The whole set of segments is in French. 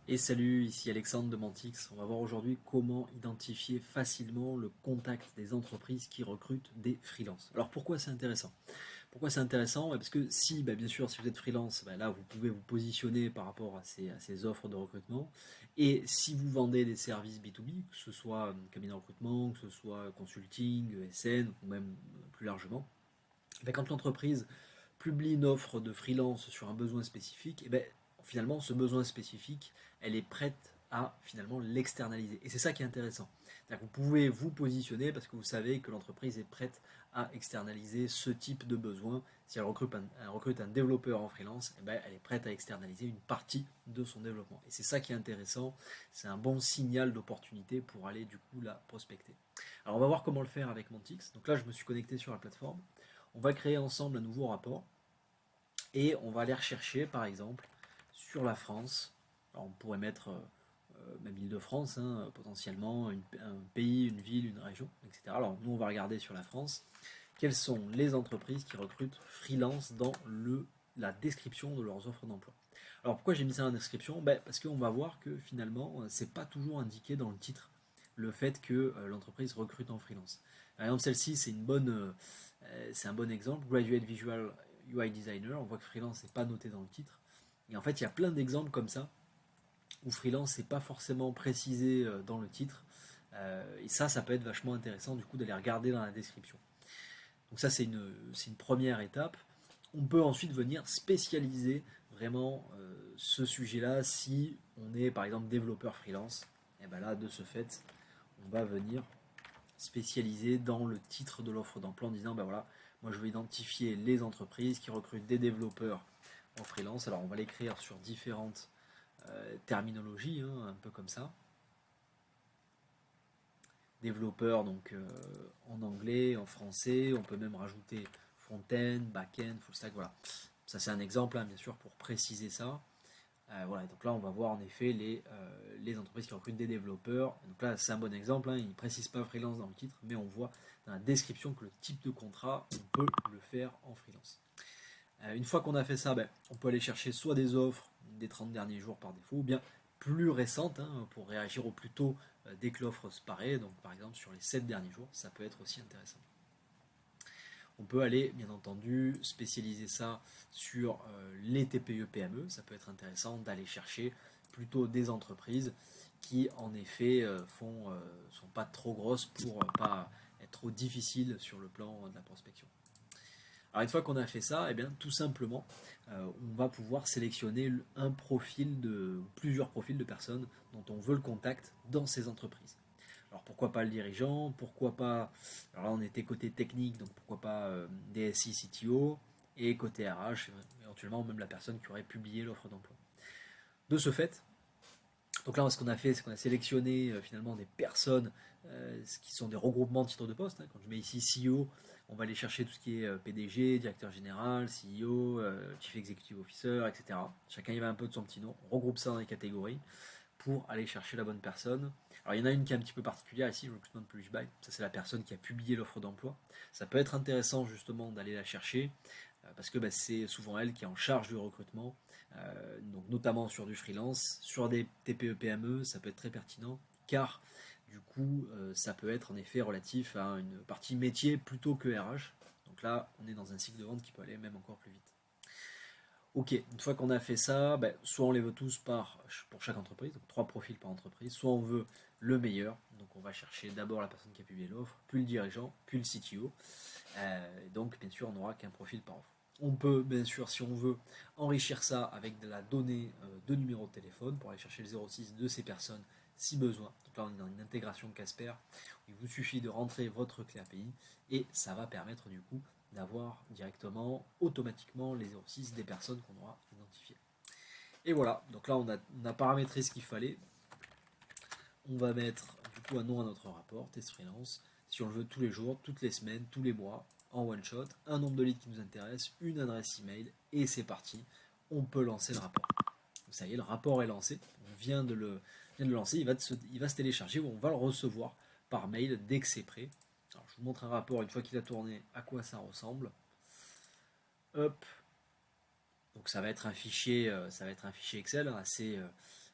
Et salut, ici Alexandre de Mantix. On va voir aujourd'hui comment identifier facilement le contact des entreprises qui recrutent des freelances. Alors pourquoi c'est intéressant? Pourquoi c'est intéressant? Parce que si, bien sûr, si vous êtes freelance, là vous pouvez vous positionner par rapport à ces offres de recrutement. Et si vous vendez des services B2B, que ce soit cabinet de recrutement, que ce soit consulting, ESN ou même plus largement, quand l'entreprise publie une offre de freelance sur un besoin spécifique, et finalement, ce besoin spécifique, elle est prête à finalement l'externaliser. Et c'est ça qui est intéressant. C'est-à-dire que vous pouvez vous positionner parce que vous savez que l'entreprise est prête à externaliser ce type de besoin. Si elle recrute un développeur en freelance, elle est prête à externaliser une partie de son développement. Et c'est ça qui est intéressant. C'est un bon signal d'opportunité pour aller du coup la prospecter. Alors on va voir comment le faire avec Montix. Donc là, je me suis connecté sur la plateforme. On va créer ensemble un nouveau rapport et on va aller rechercher par exemple sur la France. Alors on pourrait mettre même l'Île-de-France, potentiellement un pays, une ville, une région, etc. Alors nous on va regarder sur la France quelles sont les entreprises qui recrutent freelance dans la description de leurs offres d'emploi. Alors pourquoi j'ai mis ça en description? Parce qu'on va voir que finalement c'est pas toujours indiqué dans le titre le fait que l'entreprise recrute en freelance. Par exemple celle-ci c'est un bon exemple, Graduate Visual UI Designer, on voit que freelance n'est pas noté dans le titre. Et en fait il y a plein d'exemples comme ça où freelance n'est pas forcément précisé dans le titre. Et ça peut être vachement intéressant du coup d'aller regarder dans la description. Donc ça c'est une première étape. On peut ensuite venir spécialiser vraiment ce sujet-là si on est par exemple développeur freelance. Et bien là de ce fait on va venir spécialiser dans le titre de l'offre d'emploi en disant voilà, moi je vais identifier les entreprises qui recrutent des développeurs en freelance. Alors on va l'écrire sur différentes terminologies, un peu comme ça. Développeur donc en anglais, en français, on peut même rajouter front-end, back-end, full stack, voilà. Ça c'est un exemple, bien sûr, pour préciser ça. Voilà, donc là on va voir en effet les entreprises qui recrutent des développeurs. Donc là c'est un bon exemple, il ne précise pas freelance dans le titre, mais on voit dans la description que le type de contrat, on peut le faire en freelance. Une fois qu'on a fait ça, on peut aller chercher soit des offres des 30 derniers jours par défaut, ou bien plus récentes, pour réagir au plus tôt dès que l'offre se paraît. Donc par exemple sur les 7 derniers jours, ça peut être aussi intéressant. On peut aller, bien entendu, spécialiser ça sur les TPE-PME. Ça peut être intéressant d'aller chercher plutôt des entreprises qui, en effet, sont pas trop grosses pour pas être trop difficiles sur le plan de la prospection. Alors une fois qu'on a fait ça, tout simplement, on va pouvoir sélectionner plusieurs profils de personnes dont on veut le contact dans ces entreprises. Alors pourquoi pas le dirigeant, pourquoi pas, alors là on était côté technique, donc pourquoi pas DSI, CTO, et côté RH, éventuellement même la personne qui aurait publié l'offre d'emploi. De ce fait, donc là ce qu'on a fait, c'est qu'on a sélectionné finalement des personnes qui sont des regroupements de titres de poste. Quand je mets ici CEO, on va aller chercher tout ce qui est PDG, directeur général, CEO, Chief Executive Officer, etc. Chacun y va un peu de son petit nom, on regroupe ça dans les catégories pour aller chercher la bonne personne. Alors il y en a une qui est un petit peu particulière ici, Recruitment Publish By, ça c'est la personne qui a publié l'offre d'emploi. Ça peut être intéressant justement d'aller la chercher, parce que c'est souvent elle qui est en charge du recrutement, donc notamment sur du freelance, sur des TPE-PME, ça peut être très pertinent, car du coup ça peut être en effet relatif à une partie métier plutôt que RH. Donc là on est dans un cycle de vente qui peut aller même encore plus vite. Ok, une fois qu'on a fait ça, soit on les veut tous pour chaque entreprise, donc 3 profils par entreprise, soit on veut le meilleur, donc on va chercher d'abord la personne qui a publié l'offre, puis le dirigeant, puis le CTO. Donc bien sûr on n'aura qu'un profil par offre. On peut bien sûr, si on veut, enrichir ça avec de la donnée de numéro de téléphone pour aller chercher le 06 de ces personnes si besoin. Donc là on est dans une intégration Casper, il vous suffit de rentrer votre clé API et ça va permettre du coup d'avoir directement, automatiquement, les 06 des personnes qu'on aura identifiées. Et voilà, donc là on a paramétré ce qu'il fallait. On va mettre du coup un nom à notre rapport, test freelance, si on le veut tous les jours, toutes les semaines, tous les mois, en one shot, un nombre de leads qui nous intéresse, une adresse email, et c'est parti, on peut lancer le rapport. Donc ça y est, le rapport est lancé, on vient de le lancer, il va se télécharger, on va le recevoir par mail dès que c'est prêt. Alors, je vous montre un rapport une fois qu'il a tourné, à quoi ça ressemble. Hop. Donc ça va être un fichier Excel assez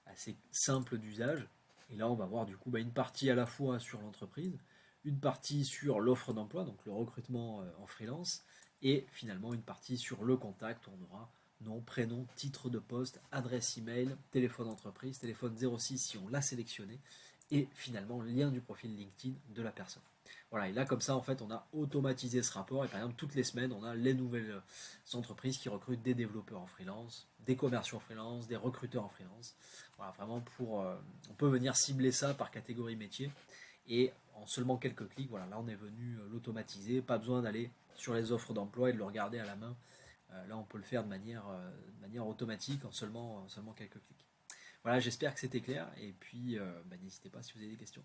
assez simple d'usage. Et là, on va voir du coup une partie à la fois sur l'entreprise, une partie sur l'offre d'emploi, donc le recrutement en freelance, et finalement une partie sur le contact où on aura nom, prénom, titre de poste, adresse email, téléphone entreprise, téléphone 06 si on l'a sélectionné, et finalement lien du profil LinkedIn de la personne. Voilà, et là comme ça en fait on a automatisé ce rapport et par exemple toutes les semaines on a les nouvelles entreprises qui recrutent des développeurs en freelance, des commerciaux en freelance, des recruteurs en freelance. Voilà, vraiment on peut venir cibler ça par catégorie métier et en seulement quelques clics, voilà, là on est venu l'automatiser, pas besoin d'aller sur les offres d'emploi et de le regarder à la main. Là on peut le faire de manière automatique en seulement quelques clics. Voilà, j'espère que c'était clair et puis n'hésitez pas si vous avez des questions.